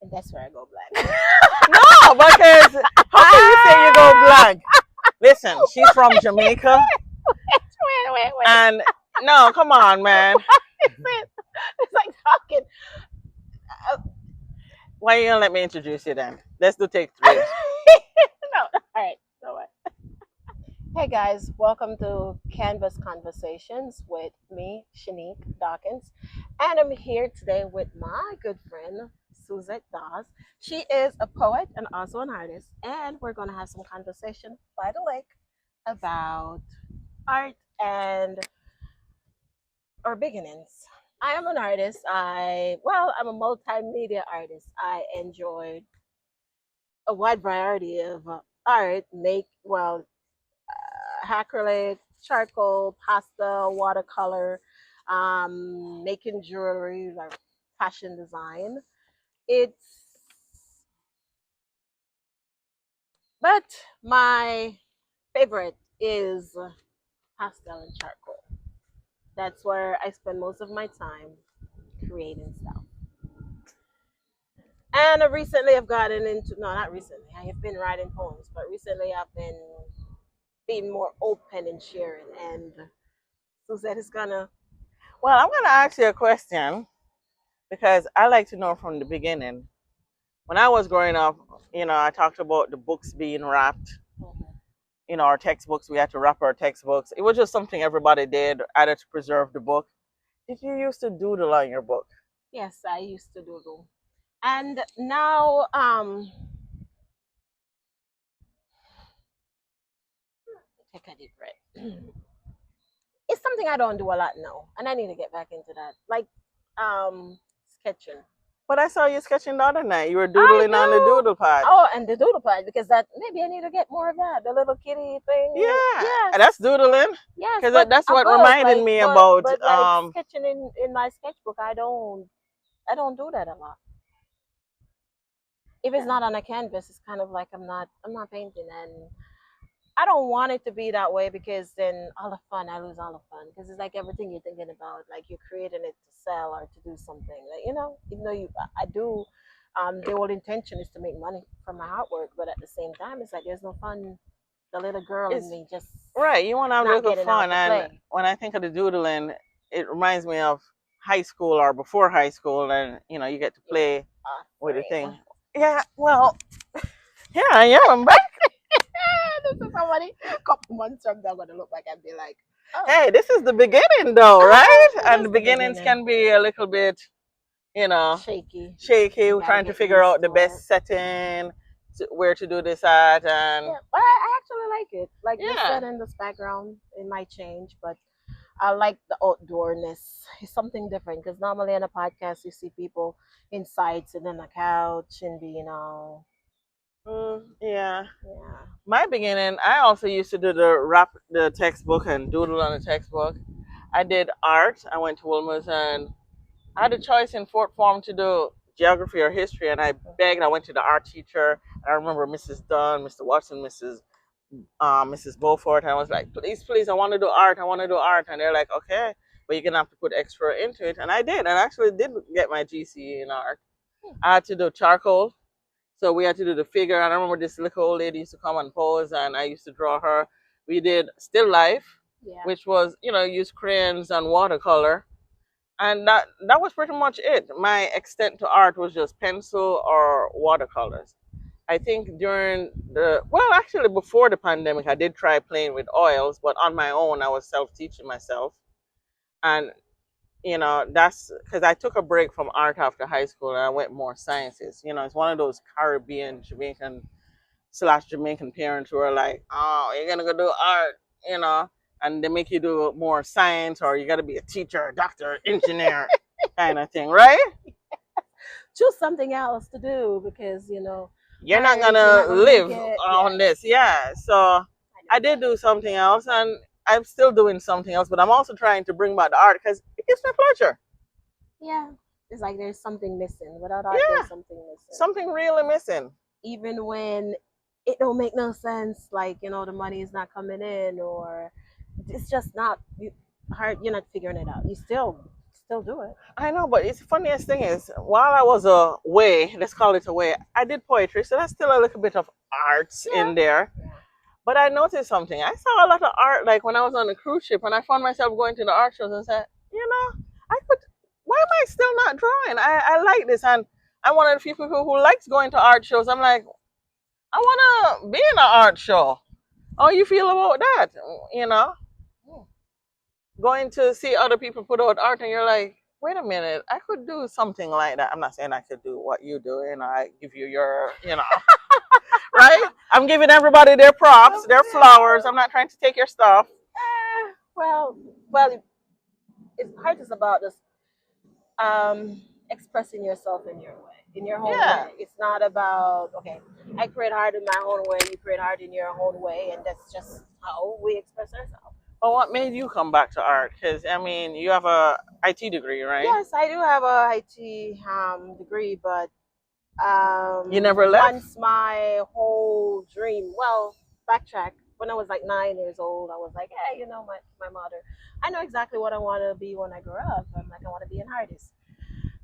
And that's where I go black. No, because how can you say you go black? Listen, she's from Jamaica, Wait. and no, come on, man. It's like talking. Why you gonna let me introduce you then? Let's do take three. No, all right. No way. Hey guys, welcome to Canvas Conversations with me, Shanique Dawkins, and I'm here today with my good friend Suzzette Dawes. She is a poet and also an artist, and we're going to have some conversation by the lake about art and our beginnings. I am an artist. I'm a multimedia artist. I enjoyed a wide variety of art, acrylic, charcoal, pastel, watercolor, making jewelry, like fashion design. It's but my favorite is pastel and charcoal. That's where I spend most of my time creating stuff. And recently I've gotten into no, not recently. I have been writing poems, but recently I've been being more open and sharing. And Suzette is gonna. Well, I'm gonna ask you a question because I like to know from the beginning. When I was growing up, I talked about the books being wrapped. Our textbooks, we had to wrap our textbooks. It was just something everybody did, either to preserve the book. Did you used to doodle on your book? Yes, I used to doodle, and now take a deep breath. It's something I don't do a lot now, and I need to get back into that, like sketching. But I saw you sketching the other night. You were I doodling on the do. doodle pad. Oh, and the doodle pad because that maybe I need to get more of that. The little kitty thing. Yeah, Yes. that's doodling. Yes, Because but that's a what book, reminded like, me but about. but like sketching in my sketchbook, I don't do that a lot. If it's not on a canvas, it's kind of like I'm not painting, and I don't want it to be that way because then all the fun, I lose all the fun because it's like everything you're thinking about, like you're creating it to sell or to do something, like even though I do, the whole intention is to make money from my artwork, but at the same time, it's like there's no fun. The little girl in It's me just right. You want to have a not little getting out fun, to and play. when I think of the doodling, it reminds me of high school or before high school, and you get to play with the Afraid. thing. Yeah. Well, here I am. I'm back. This is somebody. A couple months from now, I'm gonna look back and be like, oh, Hey, this is the beginning, though, right? it And is the the beginnings beginning. can be a little bit, Shaky. shaky. You We're gotta trying to get figure used out the to it. best setting, where to do this at, and Yeah, but I actually like it. Like the yeah. setting, this background, it might change, but I like the outdoorness. It's something different because normally on a podcast you see people inside sitting on a couch and Yeah. yeah. My beginning, I also used to do the textbook and doodle on the textbook. I did art. I went to Wilmer's and I had a choice in fourth form to do geography or history, and I begged. I went to the art teacher. I remember Mrs. Dunn, Mr. Watson, Mrs. Beaufort, and I was like, please, please, I want to do art. I want to do art, and they're like, okay, but you're gonna have to put extra into it, and I did, and I actually did get my GCE in art. I had to do charcoal. So we had to do the figure, and I remember this little old lady used to come and pose, and I used to draw her. We did still life, Yeah. which was use crayons and watercolor, and that was pretty much it. My extent to art was just pencil or watercolors. I think during actually before the pandemic, I did try playing with oils, but on my own, I was self teaching myself, and that's because I took a break from art after high school and I went more sciences. It's one of those Caribbean Jamaican parents who are like, oh, you're gonna go do art, and they make you do more science, or you got to be a teacher, doctor, engineer, kind of thing, right? Choose something else to do because You're not art, you're gonna not gonna make live it. on Yeah. this, yeah. So I did do something else, and I'm still doing something else, but I'm also trying to bring back the art because it gives me pleasure. Yeah. It's like there's something missing. Without art, Yeah, there's something missing. something really missing. Even when it don't make no sense, like the money is not coming in, or it's just not hard. You're not figuring it out. You still still do it. I know, but it's the funniest thing is while I was away, let's call it away, I did poetry, so that's still a little bit of arts Yeah. in there. Yeah. But I noticed something. I saw a lot of art, like when I was on the cruise ship, and I found myself going to the art shows and said, I could. Why am I still not drawing? I like this, and I'm one of the few people who likes going to art shows. I'm like, I want to be in an art show. How you feel about that? You know, going to see other people put out art, and you're like, wait a minute, I could do something like that. I'm not saying I could do what you do, and I give you your, right? I'm giving everybody their props, their flowers. I'm not trying to take your stuff. Well, it's art is about this expressing yourself in your way, in your own Yeah. way. It's not about okay, I create art in my own way, you create art in your own way, and that's just how we express ourselves. Well, what made you come back to art? Because I mean, you have a IT degree, right? Yes, I do have a IT degree, but You never left. once my whole dream, well, backtrack. When I was like 9 years old, I was like, hey, my mother, I know exactly what I want to be when I grow up. I'm like, I want to be an artist.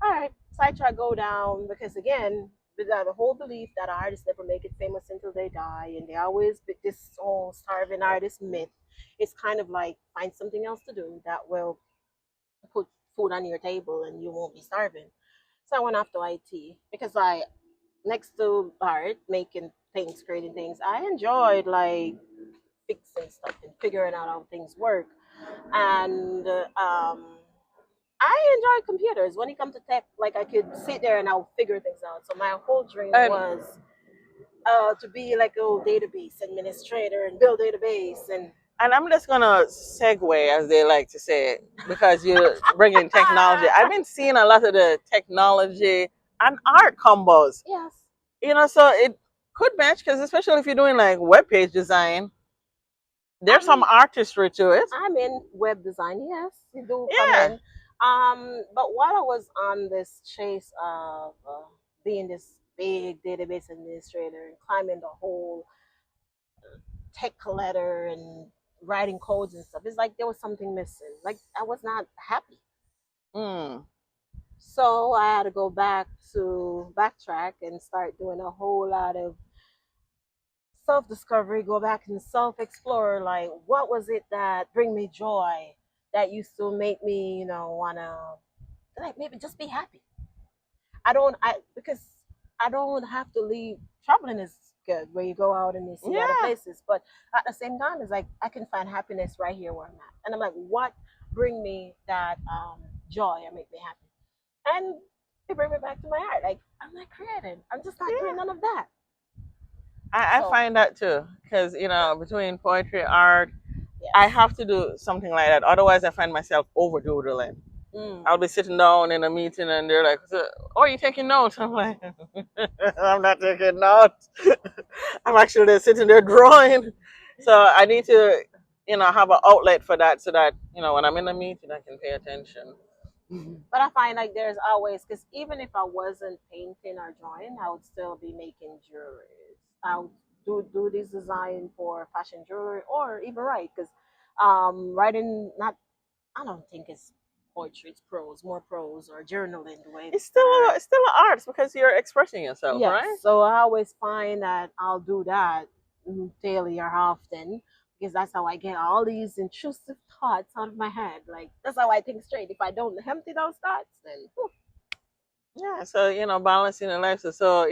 All right, so I try to go down because again, the whole belief that artists never make it famous until they die, and they always this whole starving artist myth. It's kind of like find something else to do that will put food on your table and you won't be starving. So I went off to IT because I next to art, making things, creating things, I enjoyed like fixing stuff and figuring out how things work. And I enjoy computers. When it comes to tech, like I could sit there and I'll figure things out. So my whole dream And was to be like a database administrator and build database and I'm just gonna segue, as they like to say, because you bring in technology. I've been seeing a lot of the technology and art combos. yes, So it could match because especially if you're doing like web page design, there's some artistry to it. I'm in web design. Yes, you do come Yeah. in. But while I was on this chase of being this big database administrator and climbing the whole tech ladder and writing codes and stuff, it's like there was something missing. Like I was not happy. Mm. So I had to go back to backtrack and start doing a whole lot of self discovery, go back and self explore. Like, what was it that bring me joy that used to make me, wanna like maybe just be happy. Because I don't have to leave. Traveling is good where you go out and you see other Yeah. places, but at the same time, it's like I can find happiness right here where I'm at, and I'm like, what bring me that joy or make me happy? And it bring me back to my art. Like I'm not creating. I'm just not doing Yeah. none of that. I So find that too because between poetry, art, I yes. have to do something like that. Otherwise, I find myself overdoodling. Mm. I'll be sitting down in a meeting and they're like, "So, oh, you taking notes?" I'm like, I'm not taking notes. I'm actually sitting there drawing. So I need to, have an outlet for that so that, when I'm in a meeting, I can pay attention. But I find like there's always because even if I wasn't painting or drawing, I would still be making jewelry. I would do this design for fashion jewelry or even write because writing not I don't think it's poetry, it's prose, more prose or journaling the way It's still better. it's still an art because you're expressing yourself, Yes. right? So I always find that I'll do that daily or often because that's how I get all these intrusive thoughts out of my head. Like that's how I think straight. If I don't empty those thoughts, then whew. Yeah. So balancing the life. So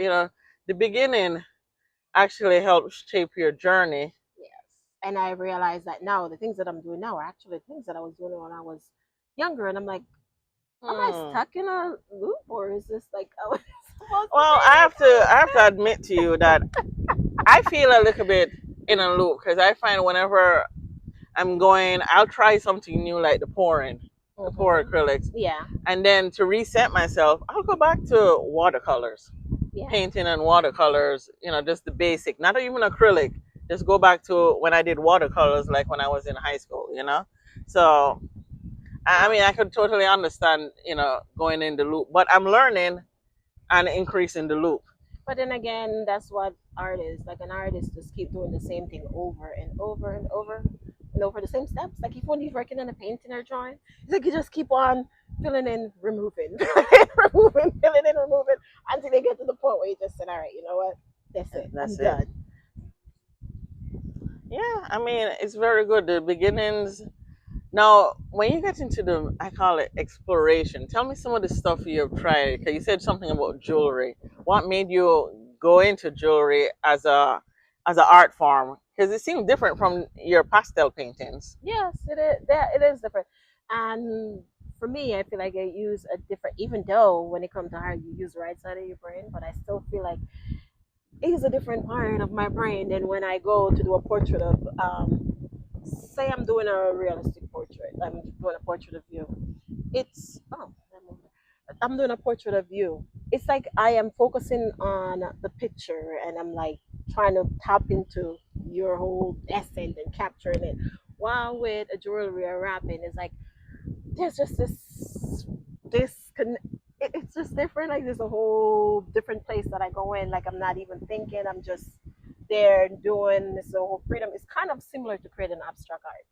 the beginning actually helps shape your journey. Yes. And I realize that now the things that I'm doing now are actually things that I was doing when I was younger. And I'm like, am I Hmm. stuck in a loop or is this like how it's supposed to Well, be? I have to admit to you that I feel a little bit in a loop because I find whenever I'm going, I'll try something new like the pour acrylics, Yeah. and then to reset myself, I'll go back to watercolors, Yeah. painting and watercolors. Just the basic, not even acrylic. Just go back to when I did watercolors, like when I was in high school. So I mean, I could totally understand, going in the loop, but I'm learning and increasing the loop. But then again, that's what art is. Like an artist just keep doing the same thing over and over and over and over the same steps. Like if when you're working on a painting or drawing, it's like you just keep on filling in, removing, filling in, removing, filling in, removing, until they get to the point where you just said, all right, you know what? That's it. I'm That's it. done. Yeah, I mean, it's very good. The beginnings. Now, when you get into the, I call it exploration. Tell me some of the stuff you've tried. Because you said something about jewelry. What made you go into jewelry as an art form? Because it seems different from your pastel paintings. Yes, it is. It is different. And for me, I feel like I use a different, even though when it comes to how you use the right side of your brain, but I still feel like it is a different part of my brain than when I go to do a portrait of, say I'm doing a realistic portrait. I'm doing a portrait of you. It's, oh, I'm doing a portrait of you. It's like I am focusing on the picture and I'm like trying to tap into your whole essence and capturing it. While with a jewelry or wrapping, it's like there's just it's just different. Like there's a whole different place that I go in. Like I'm not even thinking. I'm just there doing this whole freedom. It's kind of similar to creating abstract art,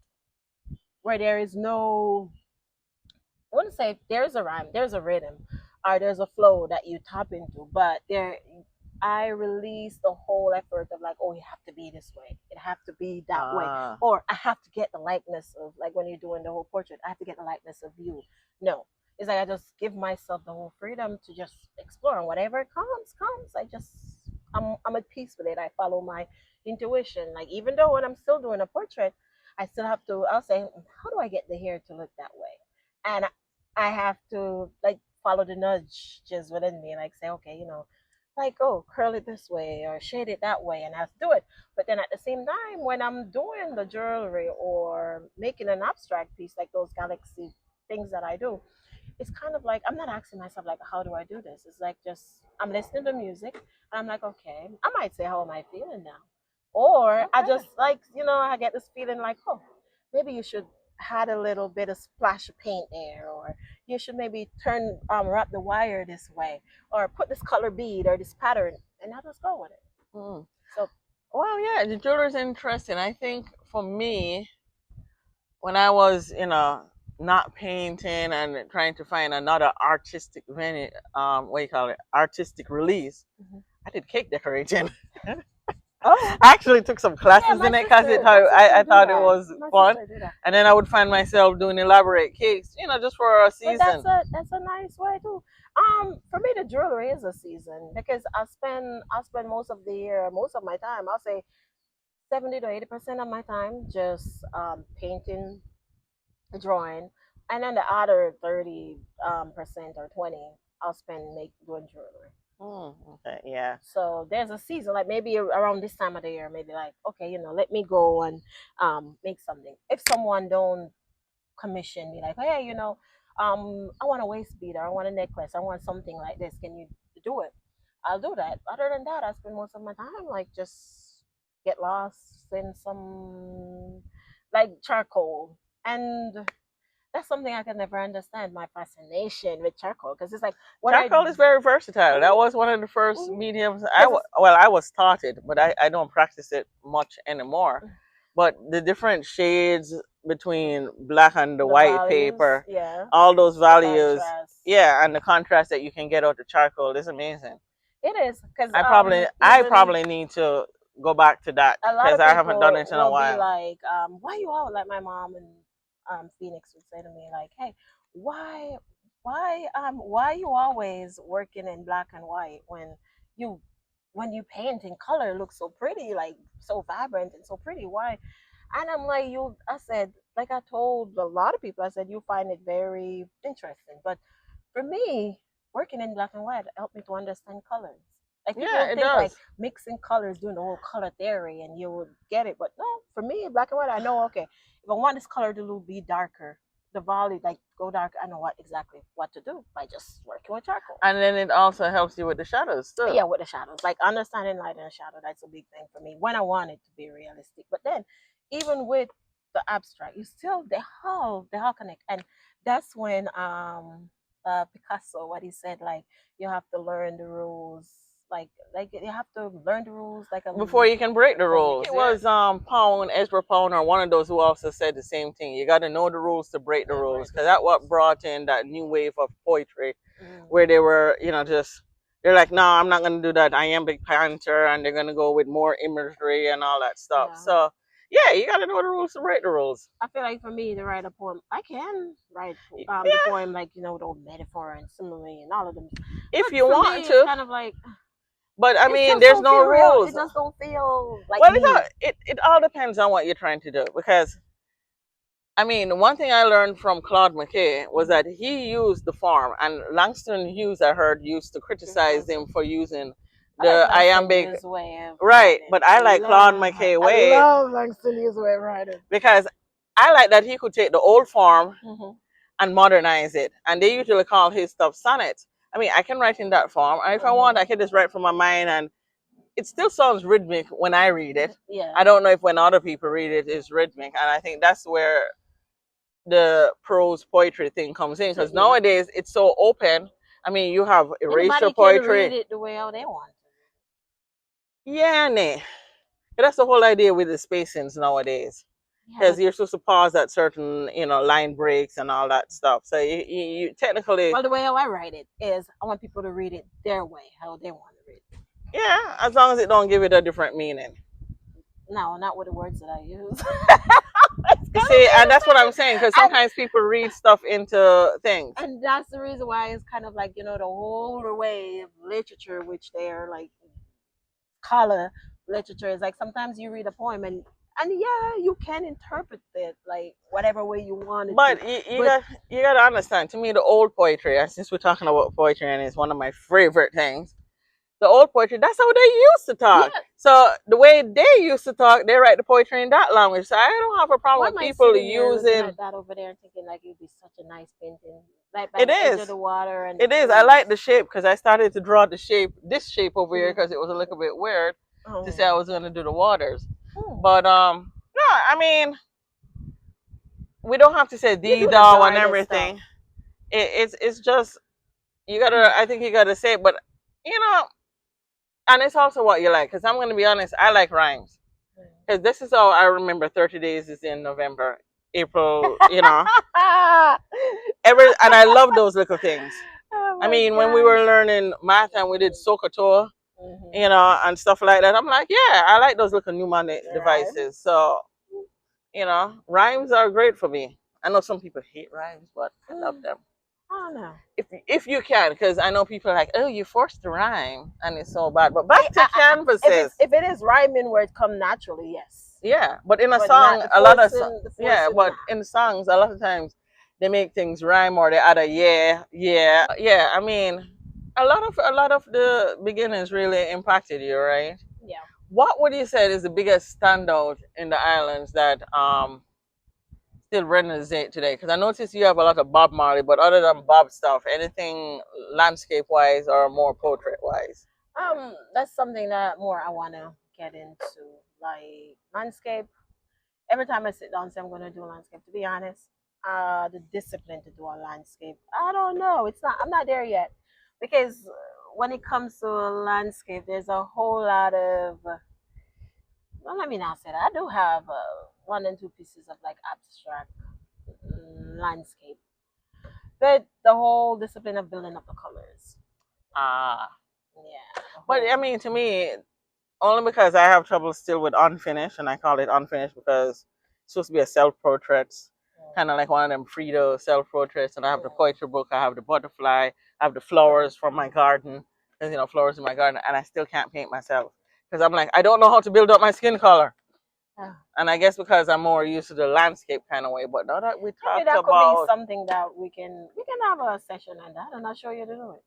where there is no, I wouldn't say there's a rhyme, there's a rhythm, or there's a flow that you tap into, but there, I release the whole effort of like, oh, you have to be this way, it have to be that way, Ah, or I have to get the likeness of, like when you're doing the whole portrait, I have to get the likeness of you. No, it's like I just give myself the whole freedom to just explore, and whatever comes. I'm at peace with it. I follow my intuition. Like even though when I'm still doing a portrait, I still have to. I'll say, how do I get the hair to look that way? And I have to like follow the nudge just within me, like say, okay, like oh, curl it this way or shade it that way, and I have to do it. But then at the same time, when I'm doing the jewelry or making an abstract piece, like those galaxy things that I do, it's kind of like I'm not asking myself like, how do I do this? It's like just I'm listening to music and I'm like, okay, I might say, how am I feeling now? Or I okay. just like, I get this feeling like, oh, maybe you should had a little bit of splash of paint there, or you should maybe turn wrap the wire this way, or put this color bead or this pattern, and I just go with it. Mm. So Well, yeah, the jewelry is interesting. I think for me, when I was, not painting and trying to find another artistic venue, what do you call it, artistic release, mhm. I did cake decorating. Oh I actually took some yeah, classes in it because my sister I do thought it that. was My fun, sister do that. and then I would find myself doing elaborate cakes, just for a But season. that's a nice way too. For me, the jewelry is a season because I spend most of the year, most of my time. I'll say 70 to 80% of my time just painting, drawing, and then the other 30% or 20 I'll spend make doing jewelry. Okay, yeah. So there's a season, like maybe around this time of the year, maybe like okay, let me go and make something. If someone don't commission me like, hey, I want a waist beater, I want a necklace, I want something like this, can you do it? I'll do that. Other than that, I spend most of my time like just get lost in some like charcoal, and that's something I can never understand, my fascination with charcoal, because it's like when I Charcoal is very versatile. That was one of the first mediums. because it's Well, I was taught it, but I don't practice it much anymore. But the different shades between black and the the white values, paper, yeah, all those the values, contrast. yeah, and the contrast that you can get out of charcoal is amazing. It is because I even probably need to go back to that a lot because of I haven't done people it in a will be while. like, why you all like my mom and Phoenix would say to me like, hey, why why you always working in black and white you when you paint in color, it looks so pretty, like so vibrant and so pretty. Why? And I'm like, I said, like I told a lot of people, I said, you find it very interesting. But for me, working in black and white helped me to understand colors. Like people Yeah, would it think like does. mixing colors, doing the whole color theory, and you would get it. But no, for me, black and white, I know, okay, if I want this color to be darker, the volume, like go dark, I know exactly what to do by just working with charcoal. And then it also helps you with the shadows too. Yeah, with the shadows, like understanding light and shadow, that's a big thing for me when I want it to be realistic. But then even with the abstract, you still they all connect. And that's when Picasso, what he said, like you have to learn the rules Like you have to learn the rules like before you can break the from rules. It was Pound, Ezra Pound, or one of those who also said the same thing. You got to know the rules to break the rules, because that's what brought in that new wave of poetry, where they were, just they're like, no, I'm not gonna do that. I am Big Panther, and they're gonna go with more imagery and all that stuff. Yeah. So yeah, you got to know the rules to break the rules. I feel like for me to write a poem, I can write the Yeah, poem like the metaphor and simile and all of them. if But you for want me, to. it's kind of like But I it mean, just there's don't no feel real. rules. It just don't feel like Well, me. it all depends on what you're trying to do. Because I mean, one thing I learned from Claude McKay was that he used the form, and Langston Hughes, I heard, used to criticize him for using the iambic. Way of Right, writing. but I like Claude McKay way. I love Langston Hughes' way of writing. Because I like that he could take the old form and modernize it, and they usually call his stuff sonnets. I mean, I can write in that form, and if I want, I can just write from my mind, and it still sounds rhythmic when I read it. Yeah. I don't know if when other people read it, it's rhythmic, and I think that's where the prose poetry thing comes in, because nowadays it's so open. I mean, you have erasure poetry. Can read it the way how they want. Yeah, nah. That's the whole idea with the spacings nowadays, because you're supposed to pause at certain, line breaks and all that stuff. So you technically. Well, the way how I write it is, I want people to read it their way, how they want to read it. Yeah, as long as it don't give it a different meaning. No, not with the words that I use. See, and that's what I'm saying, because sometimes people read stuff into things. And that's the reason why it's kind of like, the older way of literature, which they're like color literature, is like sometimes you read a poem and yeah, you can interpret it like whatever way you want it. But you got to understand, to me, the old poetry, and since we're talking about poetry, and it's one of my favorite things, the old poetry, that's how they used to talk. Yeah. So the way they used to talk, they write the poetry in that language. So I don't have a problem with people using like that over there and thinking like it'd be such a nice painting. Like by the edge of the water and it is. I like the shape, because I started to draw this shape over here, because it was a little bit weird to say I was going to do the waters. But no, I mean, we don't have to say the doll and everything. It's just you gotta. I think you gotta say it, but and it's also what you like. Because I'm gonna be honest, I like rhymes. Because this is how I remember 30 days is in November, April. And I love those little things. I mean, when we were learning math and we did Sokoto, and stuff like that, I'm like, yeah, I like those little mnemonic devices. So, rhymes are great for me. I know some people hate rhymes, but I love them. I don't know. If you can, because I know people are like, oh, you forced to rhyme, and it's so bad. But back to canvases. If it is rhyming where it come naturally, yes. Yeah, but in a song, a lot of but in the songs, a lot of times they make things rhyme, or they add a yeah. I mean, a lot of the beginnings really impacted you, right? Yeah. What would you say is the biggest standout in the islands that still resonate today? Because I noticed you have a lot of Bob Marley, but other than Bob stuff, anything landscape wise or more portrait wise? That's something that more I want to get into, like landscape. Every time I sit down and say I'm going to do landscape, to be honest, the discipline to do a landscape, I don't know. I'm not there yet, because when it comes to a landscape, there's a whole lot of. Well, let me not say that. I do have one and two pieces of like abstract landscape, but the whole discipline of building up the colors. Yeah. But I mean, to me, only because I have trouble still with unfinished, and I call it unfinished because it's supposed to be a self-portrait, kind of like one of them Frida self-portraits. And I have the poetry book, I have the butterfly, I have the flowers from my garden. There's flowers in my garden, and I still can't paint myself because I'm like, I don't know how to build up my skin color. And I guess because I'm more used to the landscape kind of way. But now that we talked that about, could be something that we can have a session on that, and I'll show you to do it.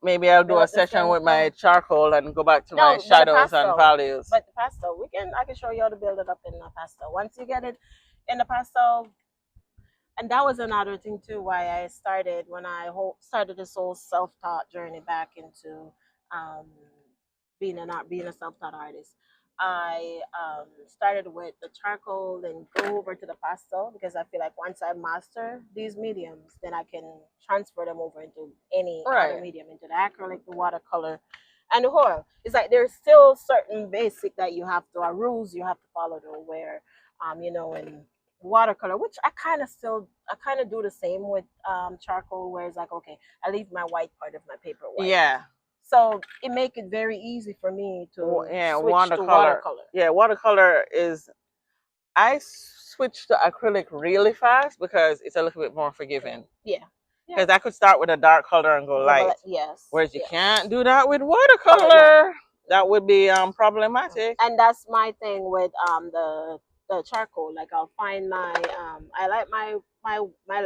Maybe I'll do a session with my charcoal and go back to my shadows and values. But the pastel, I can show you how to build it up in the pastel. Once you get it in the pastel, and that was another thing too, why I started when I started this whole self-taught journey back into being a self-taught artist. I started with the charcoal, then go over to the pastel, because I feel like once I master these mediums, then I can transfer them over into any other medium, into the acrylic, the watercolor, and oil. It's like there's still certain basic that you have to rules you have to follow to where in watercolor, which I kind of do the same with charcoal, where it's like, okay, I leave my white part of my paper white. Yeah. So it make it very easy for me to Yeah, switch to watercolor. Yeah, watercolor is. I switched to acrylic really fast because it's a little bit more forgiving. Yeah. Because I could start with a dark color and go light. Yes. Whereas you yes. can't do that with watercolor. That would be problematic. And that's my thing with the charcoal. Like I'll find my I like my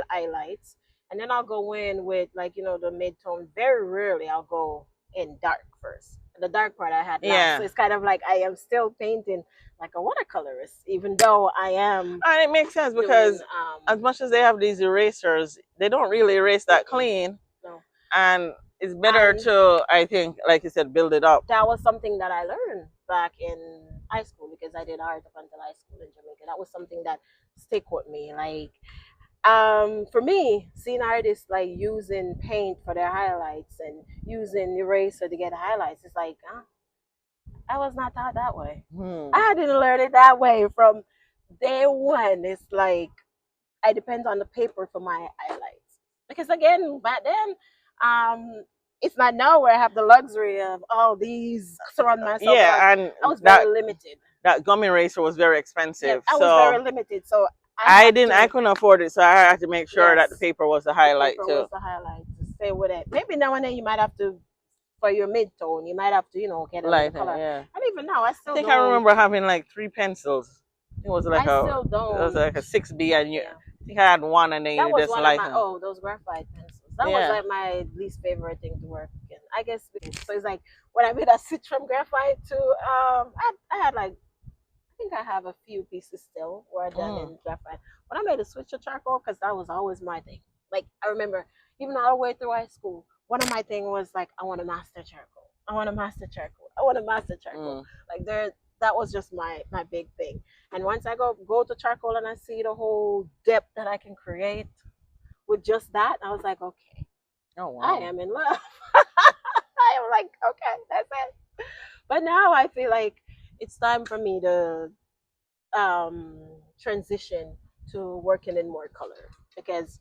highlights, and then I'll go in with, like, the mid tone. Very rarely I'll go in dark first. The dark part I had last. Yeah. So it's kind of like I am still painting like a watercolorist, even though I am. And it makes sense because doing, as much as they have these erasers, they don't really erase that clean. No. And it's better to, I think, like you said, build it up. That was something that I learned back in high school, because I did art up until high school in Jamaica. That was something that stick with me. Like, for me, seeing artists like using paint for their highlights and using eraser to get highlights, it's like, I was not taught that way. I didn't learn it that way from day one. It's like I depend on the paper for my highlights, because again, back then, it's not now where I have the luxury of all these surround myself. Yeah, and I was very limited. That gum eraser was very expensive. I was very limited, so I couldn't afford it, so I had to make sure that the paper was the highlight too. Was the highlight to stay with it. Maybe now and then you might have to, for your mid tone, you might have to, get a light color. Yeah. And even now, I think I remember having like 3 pencils. It was like still don't. It was like a 6B, and I think I had one, and then you just lighten. Those graphite pencils. That was like my least favorite thing to work in. I guess so. It's like when I made a switch from graphite to I had like, I think I have a few pieces still were done in graphite. When I made a switch to charcoal, because that was always my thing. Like, I remember even all the way through high school, one of my thing was like, I want to master charcoal. I want to master charcoal. I want to master charcoal. Like that was just my big thing. And once I go to charcoal and I see the whole depth that I can create with just that, I was like, okay, I am in love. I am like, okay, that's it. But now I feel like it's time for me to transition to working in more color, because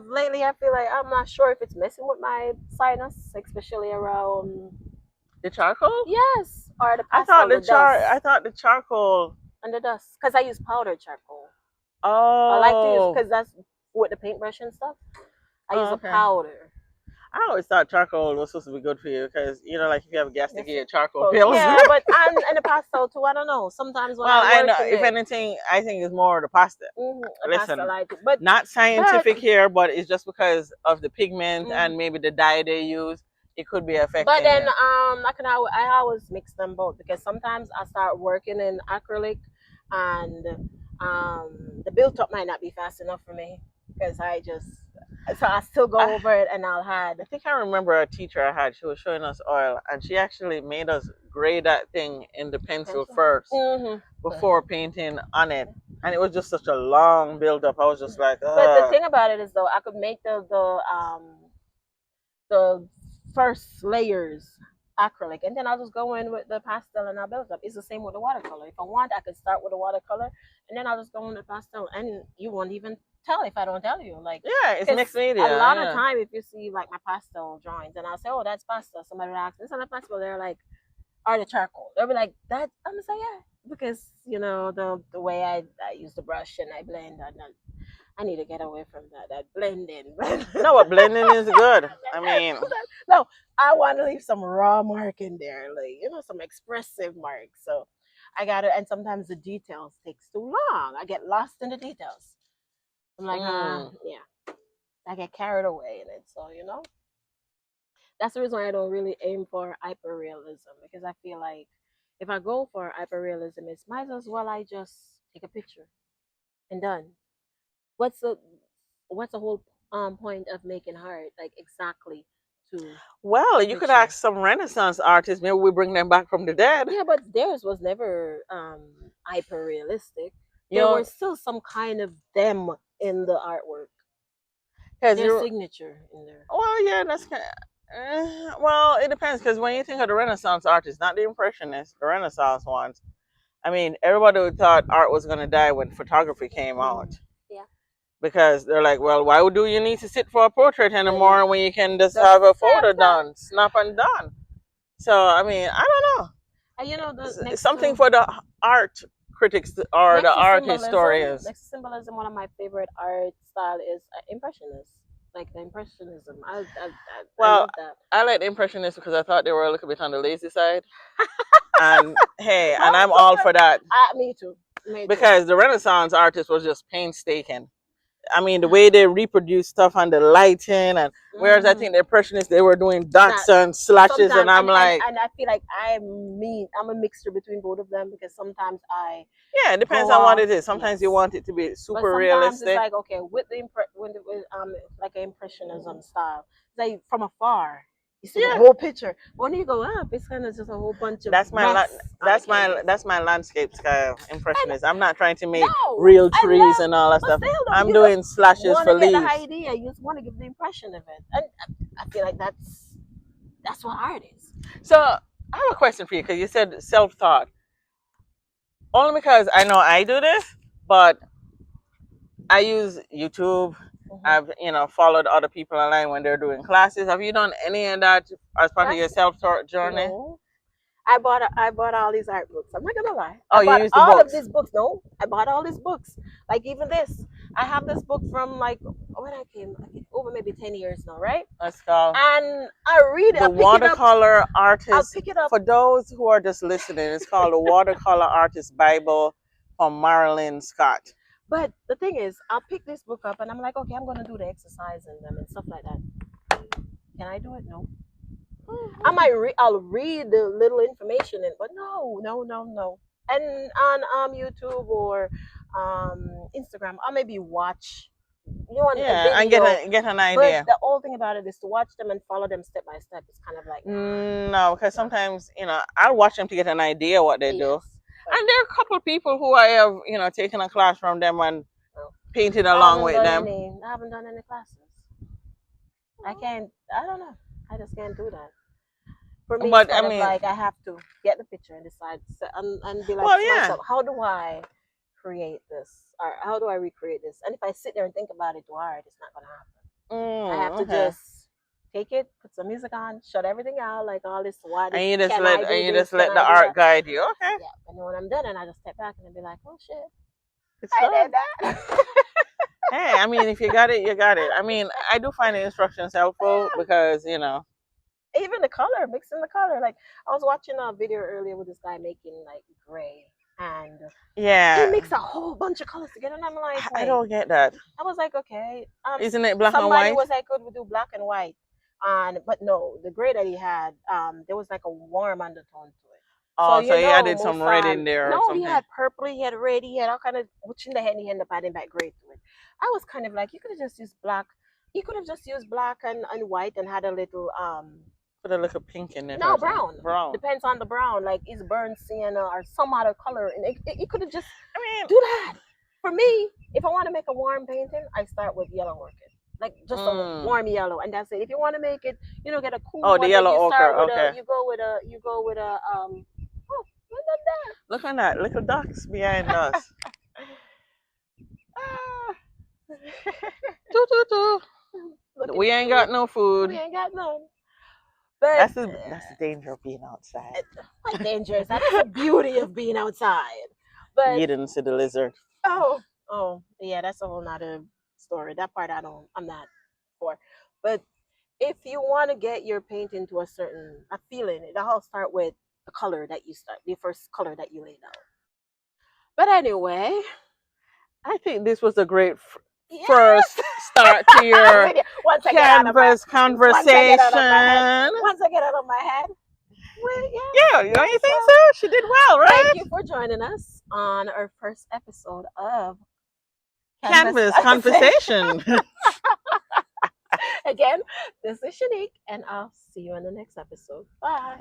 lately I feel like I'm not sure if it's messing with my sinus, especially around the charcoal. Yes, or the pastel. I thought the charcoal and the dust, because I use powdered charcoal. Oh, I like to use, because that's with the paintbrush and stuff. I use a powder. I always thought charcoal was supposed to be good for you, because like if you have gas, to get charcoal pills. Yeah, but and the pastel too. I don't know. Sometimes when I know, if anything, I think it's more the pasta. Listen, but not scientific here, but it's just because of the pigment and maybe the dye they use. It could be affecting. But then I always mix them both, because sometimes I start working in acrylic, and the build up might not be fast enough for me, because so I still go over it, and I think I remember a teacher I had. She was showing us oil, and she actually made us grade that thing in the pencil first before painting on it, and it was just such a long build up. I was just like, But the thing about it is, though, I could make the first layers acrylic, and then I'll just go in with the pastel and I'll build up. It's the same with the watercolor. If I want, I could start with the watercolor, and then I'll just go in the pastel, and you won't even tell if I don't tell you. Like, it's mixed media. A lot of time, if you see like my pastel drawings, and I'll say, oh, that's pastel. Somebody will ask me, it's not pastel. They're like, are the charcoal? They'll be like, that. I'm gonna say, yeah, because the way I use the brush and I blend, and I need to get away from that blending. No, but blending is good. I mean, no, I want to leave some raw mark in there, like some expressive mark. So I got to, and sometimes the details takes too long. I get lost in the details. I'm like, yeah, I get carried away in it. So that's the reason why I don't really aim for hyperrealism, because I feel like if I go for hyperrealism, it's might as well I just take a picture and done. What's the whole point of making art, like, exactly to? Well, you could ask some Renaissance artists. Maybe we bring them back from the dead. Yeah, but theirs was never hyper realistic. There was still some kind of them in the artwork. Their signature in there. Well, yeah, that's kind of, Well, it depends because when you think of the Renaissance artists, not the Impressionists, the Renaissance ones. I mean, everybody thought art was going to die when photography came out Yeah. because they're like, well, why do you need to sit for a portrait anymore when you can just Just have a snap, photo snap. done, snap and done? So, I mean, I don't know. And you know, the It's next something to for the art critics or next the to art symbolism, historians. next to symbolism, one of my favorite art style is impressionist, like the impressionism. I Well, love that. I like the Impressionists because I thought they were a little bit on the lazy side. And hey, and Oh, I'm all for that me too. Me too. because the Renaissance artist was just painstaking. I mean, the way they reproduce stuff and the lighting, and whereas I Mhm. think the Impressionists they were doing That dots and slashes, and sometimes, I'm like, and I feel like I'm a mixture between both of them because sometimes I yeah, it depends go on what off. it is. Sometimes you Yes. want it to be But super sometimes it's realistic. like okay, with the with like an impressionism style, it's like from afar you see the Yeah, whole picture. When you go up, it's kind of just a whole bunch of that's my mess on the canvas. that's my landscape style And impressionist. I'm not trying to make no, real I trees love, and all that but stuff. still though, I'm you just doing slashes want for to get the leaves. idea. You just want to give the impression of it, and I feel like that's what art is. So I have a question for you because you said self taught. Only because I know I do this, but I use YouTube. Mm-hmm. I've followed other people online when they're doing classes. Have you done any of that as part of your That's self taught journey? no. I bought all these art books. I'm not gonna lie. Oh, I you bought use the all of books. these books. No, I bought all these books. Like even this. I have this book from like when I came over maybe 10 years now, right? Let's go. And I read it. The I pick it up. watercolor I'll artist. pick it up. For those who are just listening, it's called the Watercolor Artist Bible from Marilyn Scott. But the thing is, I'll pick this book up and I'm like, okay, I'm gonna do the exercise in them and stuff like that. Can I do it? No. I'll read the little information in, but no, no, no, no. And on YouTube or Instagram, I'll maybe watch a Yeah, and video. get an But idea. the whole thing about it is to watch them and follow them step by step. It's kind of like No, because sometimes I'll watch them to get an idea what they do. yes. But And there are a couple of people who I have taken a class from them and no. painted along with them. I haven't done any classes. I can't. I don't know. I just can't do that. For me, it's But I kind of mean, like I have to get the picture and decide and be like well, to yeah. myself, how do I create this or how do I recreate this? And if I sit there and think about it too hard, it's not gonna happen. I have to Okay. just take it, put some music on, shut everything out, like all this. What And is? you just Can let I do and you this? just let Can the I do art that? guide you. Okay. Yeah. And then when I'm done, and I just step back and be like, oh shit, It's I fun. did that. Hey, I mean, if you got it, you got it. I mean, I do find the instructions helpful because Even the color, mixing the color. Like I was watching a video earlier with this guy making like gray, and he yeah, mixed a whole bunch of colors together, and I'm like, I wait. don't get that. I was like, okay. Isn't it black and Somebody white? was like, could we do black and white? And but no, the gray that he had, there was like a warm undertone to it. So Oh, so he added some most red in there or no, he something. had purple, he had red, he had all kind of which in the end he ended up adding back gray to it. I was kind of like, you could have just used black. You could have just used black and white and had a little Put a little pink in it. no or brown. something. Brown. Depends on the brown, like it's burnt sienna or some other color, and you could have just I mean, do that. For me, if I want to make a warm painting, I start with yellow orchid. Like just a warm yellow, and that's it. If you want to make it, get a cool oh, one, the then yellow you start ochre. with Okay. you go with a oh, look at that. Look at that little ducks behind us. Ah. Toot, toot, toot. Looking We ain't got cute. no food. We ain't got none. But That's the danger of being outside. Quite dangerous. That's the beauty of being outside. But You didn't see the lizard. oh, yeah, that's a whole nother story. That part I'm not for. But if you want to get your painting to a feeling, it all start with the first color that you laid out. But anyway, I think this was a great yeah. first start to your Once I get out of Canvas conversation. Once I get out of my head. Well, Yeah, you think so? She did well, right? Thank you for joining us on our first episode of Canvas conversation. Again, this is Shanique, and I'll see you in the next episode. Bye.